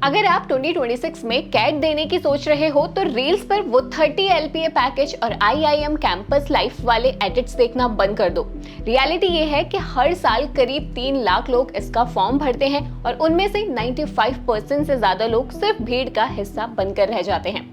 अगर आप 2026 में कैट देने की सोच रहे हो तो रील्स पर वो 30 LPA पैकेज और IIM कैंपस लाइफ वाले एडिट्स देखना बंद कर दो। रियलिटी ये है कि हर साल करीब 3 लाख लोग इसका फॉर्म भरते हैं और उनमें से 95% से ज्यादा लोग सिर्फ भीड़ का हिस्सा बनकर रह जाते हैं।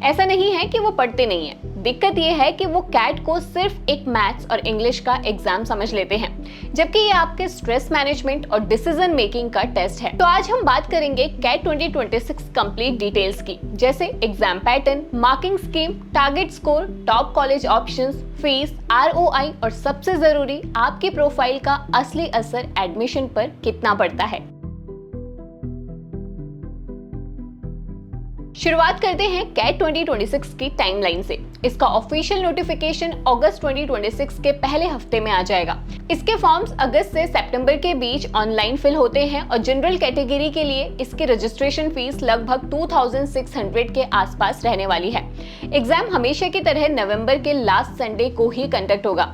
ऐसा नहीं है कि वो पढ़ते नहीं है, दिक्कत ये है कि वो कैट को सिर्फ एक मैथ्स और इंग्लिश का एग्जाम समझ लेते हैं, जबकि ये आपके स्ट्रेस मैनेजमेंट और डिसीजन मेकिंग का टेस्ट है। तो आज हम बात करेंगे कैट 2026 कंप्लीट डिटेल्स की, जैसे exam pattern, marking scheme, target score, top college options, fees, ROI और सबसे जरूरी आपकी प्रोफाइल का असली असर एडमिशन पर कितना पड़ता है। शुरुआत करते हैं कैट 2026 की टाइमलाइन से। इसका ऑफिशियल नोटिफिकेशन अगस्त 2026 के पहले हफ्ते में आ जाएगा। इसके फॉर्म्स अगस्त से सितंबर के बीच ऑनलाइन फिल होते हैं और जनरल कैटेगरी के लिए इसकी रजिस्ट्रेशन फीस लगभग 2600 के आसपास रहने वाली है। एग्जाम हमेशा की तरह नवंबर के लास्ट संडे को ही कंडक्ट होगा।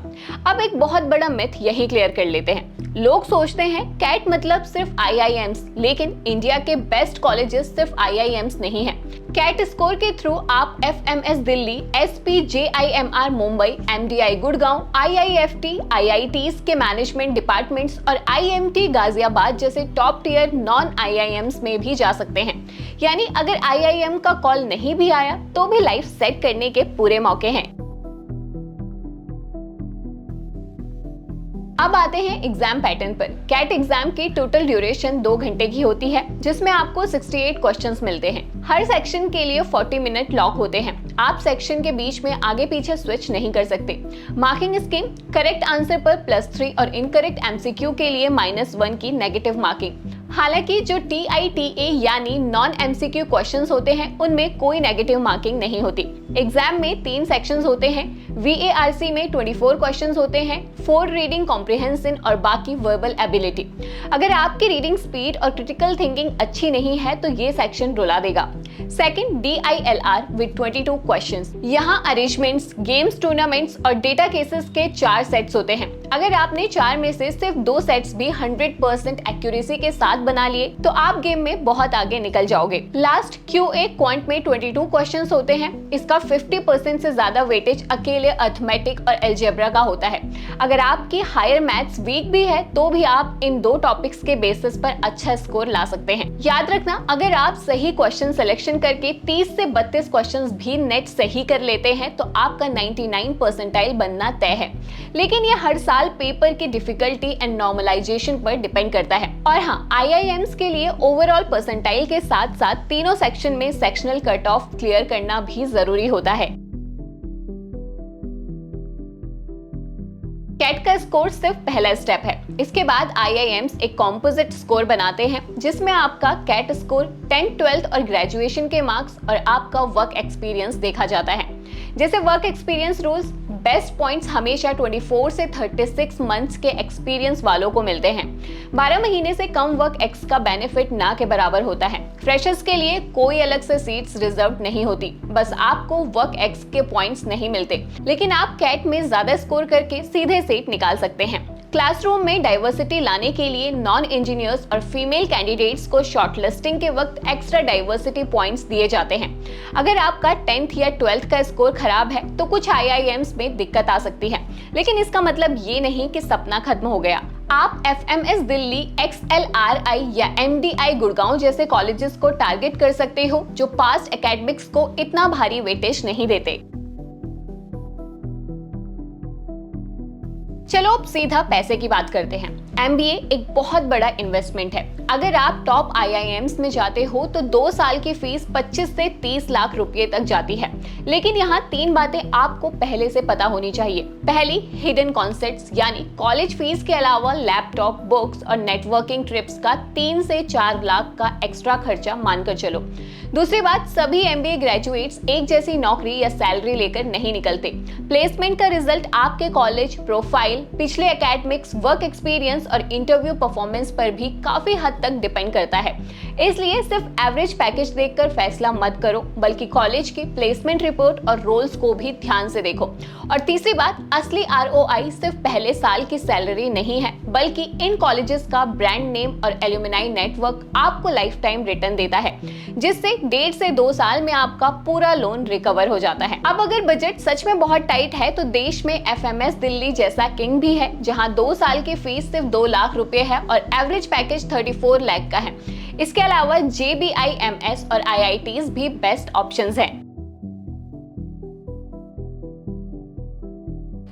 अब एक बहुत बड़ा मिथ यही क्लियर कर लेते हैं। लोग सोचते हैं कैट मतलब सिर्फ IIMs, लेकिन इंडिया के बेस्ट कॉलेजेस सिर्फ IIMs नहीं है। कैट स्कोर के थ्रू आप FMS Delhi, SPJIMR Mumbai, MDI Gurgaon, IIFT, IITs के मैनेजमेंट डिपार्टमेंट्स और IMT गाजियाबाद जैसे टॉप टियर नॉन IIMs में भी जा सकते हैं। यानी अगर IIM का कॉल नहीं भी आया तो भी लाइफ सेट करने के पूरे मौके हैं। अब आते हैं एग्जाम पैटर्न पर। कैट एग्जाम की टोटल ड्यूरेशन 2 घंटे की होती है, जिसमें आपको 68 क्वेश्चंस मिलते हैं। हर सेक्शन के लिए 40 मिनट लॉक होते हैं। आप सेक्शन के बीच में आगे पीछे स्विच नहीं कर सकते। मार्किंग स्कीम, करेक्ट आंसर पर +3 और इनकरेक्ट MCQ के लिए -1 की नेगेटिव मार्किंग। हालांकि जो TITA यानी नॉन MCQ क्वेश्चंस होते हैं उनमें कोई नेगेटिव मार्किंग नहीं होती। एग्जाम में 3 सेक्शंस होते हैं। VARC में 24 क्वेश्चंस होते हैं, 4 रीडिंग कॉम्प्रिहेंशन और बाकी वर्बल एबिलिटी। अगर आपकी रीडिंग स्पीड और क्रिटिकल थिंकिंग अच्छी नहीं है तो ये सेक्शन रुला देगा। Second, DILR with 22 questions. यहाँ अरेंजमेंट्स, गेम्स, टूर्नामेंट्स और डेटा केसेस के 4 सेट्स होते हैं। अगर आपने 4 में से सिर्फ 2 सेट्स भी 100% एक्यूरेसी के साथ बना लिए तो आप गेम में बहुत आगे निकल जाओगे। लास्ट QA क्वांट में 22 क्वेश्चंस होते हैं। इसका 50% से ज्यादा वेटेज अकेले अर्थमेटिक और अलजेब्रा का होता है। अगर आपकी हायर मैथ्स वीक भी है तो भी आप इन 2 टॉपिक्स के बेसिस पर अच्छा स्कोर ला सकते हैं। याद रखना, अगर आप सही क्वेश्चन सिलेक्शन करके 30 से 32 क्वेश्चंस भी नेट सही कर लेते हैं तो आपका 99 परसेंटाइल बनना तय है। लेकिन ये हर साल पेपर की डिफिकल्टी एंड नॉर्मलाइजेशन पर डिपेंड करता है। और हाँ, IIMs के लिए ओवरऑल परसेंटाइल के साथ साथ तीनों सेक्शन में सेक्शनल कट ऑफ क्लियर करना भी जरूरी होता है। कैट का स्कोर सिर्फ पहला स्टेप है। इसके बाद IIMs एक कॉम्पोजिट स्कोर बनाते हैं जिसमें आपका कैट स्कोर, 10th, 12th और ग्रेजुएशन के मार्क्स और आपका वर्क एक्सपीरियंस देखा जाता है। जैसे work experience rules, best points हमेशा 24 से 36 मंथ्स के एक्सपीरियंस वालों को मिलते हैं। 12 महीने से कम वर्क एक्स का बेनिफिट ना के बराबर होता है। फ्रेशर्स के लिए कोई अलग से सीट्स रिजर्व नहीं होती, बस आपको वर्क एक्स के पॉइंट्स नहीं मिलते, लेकिन आप कैट में ज्यादा स्कोर करके सीधे सीट निकाल सकते हैं। क्लासरूम में डाइवर्सिटी लाने के लिए नॉन इंजीनियर्स और फीमेल कैंडिडेट्स को शॉर्टलिस्टिंग के वक्त एक्स्ट्रा डाइवर्सिटी पॉइंट्स दिए जाते हैं। अगर आपका 10th या 12th का स्कोर खराब है तो कुछ IIMs में दिक्कत आ सकती है, लेकिन इसका मतलब ये नहीं कि सपना खत्म हो गया। आप FMS दिल्ली, XLRI या MDI गुड़गांव जैसे कॉलेजेस को टारगेट कर सकते हो जो पास्ट एकेडमिक्स को इतना भारी वेटेज नहीं देते। चलो अब सीधा पैसे की बात करते हैं। MBA एक बहुत बड़ा इन्वेस्टमेंट है। अगर आप टॉप IIMs में जाते हो तो 2 साल की फीस 25 से 30 लाख रुपए तक जाती है। लेकिन यहाँ 3 बातें आपको पहले से पता होनी चाहिए। पहली, हिडन कॉन्सेप्ट्स, यानी कॉलेज फीस के अलावा लैपटॉप, बुक्स और नेटवर्किंग ट्रिप्स का 3 से 4 लाख का एक्स्ट्रा खर्चा मानकर चलो। दूसरी बात, सभी MBA ग्रेजुएट्स एक जैसी नौकरी या सैलरी लेकर नहीं निकलते। प्लेसमेंट का रिजल्ट आपके कॉलेज, प्रोफाइल, पिछले एकेडमिक्स, वर्क एक्सपीरियंस और इंटरव्यू परफॉर्मेंस पर भी काफी हद तक डिपेंड करता है। इसलिए सिर्फ एवरेज पैकेज देखकर फैसला मत करो, बल्कि कॉलेज की प्लेसमेंट रिपोर्ट और रोल्स को भी ध्यान से देखो। और तीसरी बात, असली ROI सिर्फ पहले साल की सैलरी नहीं है, बल्कि इन कॉलेजेस का ब्रांड नेम और एल्यूमिनाई नेटवर्क आपको लाइफ टाइम रिटर्न देता है, जिससे 1.5 से 2 साल में आपका पूरा लोन रिकवर हो जाता है। अब अगर बजट सच में बहुत टाइट है तो देश में FMS दिल्ली जैसा किंग भी है, जहां 2 साल की फीस सिर्फ 2 लाख रुपए है और एवरेज पैकेज 34 लाख का है। इसके अलावा JBIMS और IITs भी बेस्ट ऑप्शंस हैं।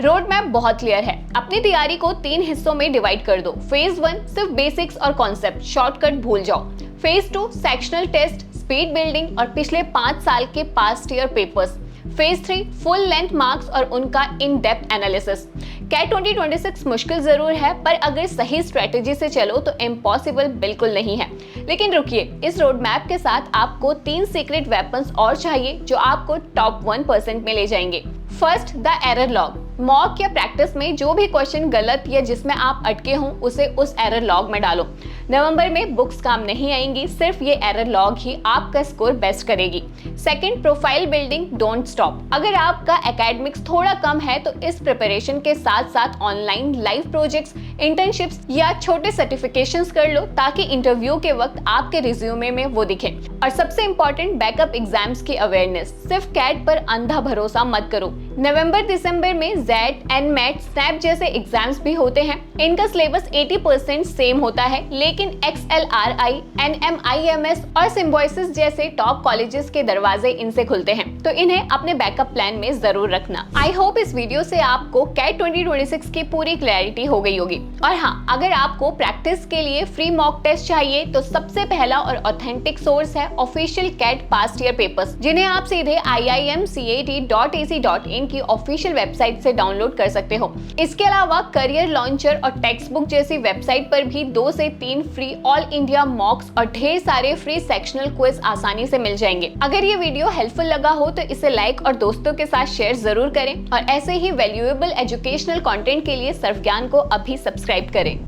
रोड मैप बहुत क्लियर है। अपनी तैयारी को 3 हिस्सों में डिवाइड कर दो। फेज 1 सिर्फ बेसिक्स और कॉन्सेप्ट, शॉर्टकट भूल जाओ। Phase 2 sectional test, speed building और पिछले 5 साल के past year papers. Phase 3 full length marks और उनका इन डेप्थ एनालिसिस। कैट 2026 मुश्किल जरूर है, पर अगर सही स्ट्रेटेजी से चलो तो इम्पॉसिबल बिल्कुल नहीं है। लेकिन रुकिए, इस रोड मैप के साथ आपको 3 सीक्रेट वेपन्स और चाहिए जो आपको टॉप 1% में ले जाएंगे। First, the error log. Mock या प्रैक्टिस में जो भी क्वेश्चन गलत या जिसमें आप अटके हों उसे उस एरर लॉग में डालो। नवंबर में बुक्स काम नहीं आएंगी, सिर्फ ये एरर लॉग ही आपका स्कोर बेस्ट करेगी। Second, profile building, don't stop. अगर आपका एकेडमिक्स थोड़ा कम है तो इस प्रिपरेशन के साथ साथ ऑनलाइन लाइव प्रोजेक्ट्स, इंटर्नशिप्स या छोटे सर्टिफिकेशंस कर लो ताकि इंटरव्यू के वक्त आपके रिज्यूमे में वो दिखे। और सबसे इंपॉर्टेंट, बैकअप एग्जाम्स की अवेयरनेस। सिर्फ कैट पर अंधा भरोसा मत करो। नवंबर दिसंबर में जेट, एनमेट, स्नैप जैसे एग्जाम्स भी होते हैं। इनका सिलेबस 80% सेम होता है, लेकिन XLRI, NMIMS और सिम्बोसिस जैसे टॉप कॉलेजेस के दरवाजे इनसे खुलते हैं, तो इन्हें अपने बैकअप प्लान में जरूर रखना। आई होप इस वीडियो से आपको कैट 2026 की पूरी क्लैरिटी हो गई होगी। और हाँ, अगर आपको प्रैक्टिस के लिए फ्री मॉक टेस्ट चाहिए तो सबसे पहला और ऑथेंटिक सोर्स है official CAT past year papers, जिन्हें आप सीधे iimcat.ac.in की ऑफिशियल वेबसाइट से डाउनलोड कर सकते हो। इसके अलावा करियर लॉन्चर और टेक्स्ट बुक जैसी वेबसाइट पर भी 2 से 3 फ्री ऑल इंडिया मॉक्स और ढेर सारे फ्री सेक्शनल क्विज आसानी से मिल जाएंगे। अगर ये वीडियो हेल्पफुल लगा हो तो इसे लाइक और दोस्तों के साथ शेयर जरूर करें और ऐसे ही वैल्यूएबल एजुकेशनल कंटेंट के लिए सर्फ ज्ञान को अभी सब्सक्राइब करें।